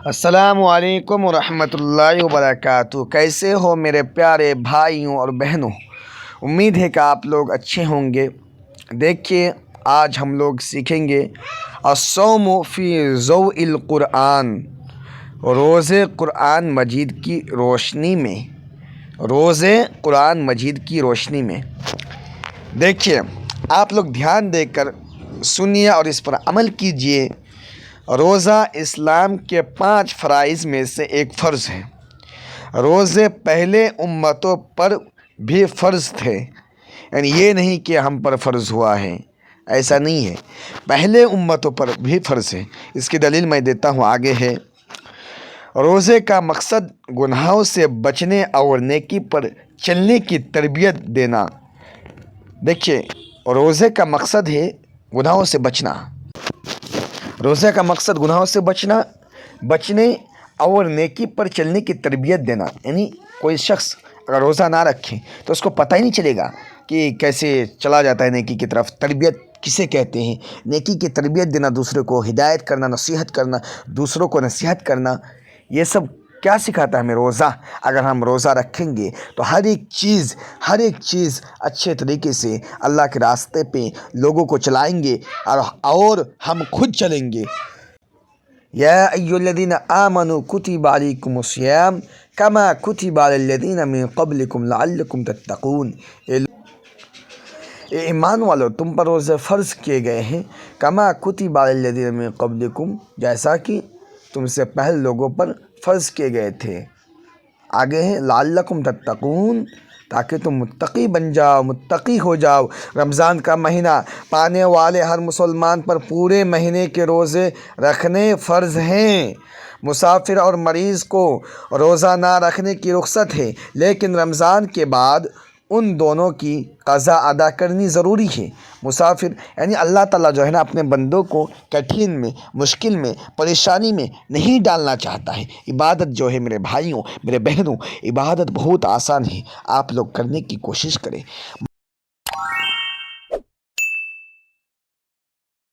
السلام علیکم ورحمۃ اللہ وبرکاتہ۔ کیسے ہو میرے پیارے بھائیوں اور بہنوں؟ امید ہے کہ آپ لوگ اچھے ہوں گے۔ دیکھیے، آج ہم لوگ سیکھیں گے الصوم فی ضوء القرآن، روزے قرآن مجید کی روشنی میں، روزے قرآن مجید کی روشنی میں۔ دیکھیے، آپ لوگ دھیان دے کر سنیے اور اس پر عمل کیجیے۔ روزہ اسلام کے 5 فرائض میں سے ایک فرض ہے۔ روزے پہلے امتوں پر بھی فرض تھے، یعنی یہ نہیں کہ ہم پر فرض ہوا ہے، ایسا نہیں ہے، پہلے امتوں پر بھی فرض ہے۔ اس کی دلیل میں دیتا ہوں، آگے ہے۔ روزے کا مقصد گناہوں سے بچنے اور نیکی پر چلنے کی تربیت دینا۔ دیکھیے، روزے کا مقصد ہے گناہوں سے بچنا۔ روزے کا مقصد گناہوں سے بچنے اور نیکی پر چلنے کی تربیت دینا، یعنی کوئی شخص اگر روزہ نہ رکھے تو اس کو پتہ ہی نہیں چلے گا کہ کیسے چلا جاتا ہے نیکی کی طرف۔ تربیت کسے کہتے ہیں؟ نیکی کی تربیت دینا، دوسرے کو ہدایت کرنا، نصیحت کرنا، دوسروں کو نصیحت کرنا، یہ سب کیا سکھاتا ہے ہمیں؟ روزہ۔ اگر ہم روزہ رکھیں گے تو ہر ایک چیز اچھے طریقے سے اللہ کے راستے پہ لوگوں کو چلائیں گے اور ہم خود چلیں گے۔ یا ایھا الذین آمنوا کتب علیکم الصیام کما کتب علی الذین من قبلکم لعلکم تتقون۔ اے ایمان والو، تم پر روزے فرض کیے گئے ہیں، کما کتب علی الذین من قبلکم، جیسا کہ تم سے پہلے لوگوں پر فرض کیے گئے تھے۔ آگے ہے لعلکم تتقون، تاکہ تم متقی بن جاؤ، متقی ہو جاؤ۔ رمضان کا مہینہ پانے والے ہر مسلمان پر پورے مہینے کے روزے رکھنے فرض ہیں۔ مسافر اور مریض کو روزہ نہ رکھنے کی رخصت ہے، لیکن رمضان کے بعد ان دونوں کی قضا ادا کرنی ضروری ہے۔ مسافر یعنی اللہ تعالیٰ جو ہے نا، اپنے بندوں کو کٹھن میں، مشکل میں، پریشانی میں نہیں ڈالنا چاہتا ہے۔ عبادت جو ہے میرے بھائیوں، میرے بہنوں، عبادت بہت آسان ہے، آپ لوگ کرنے کی کوشش کریں۔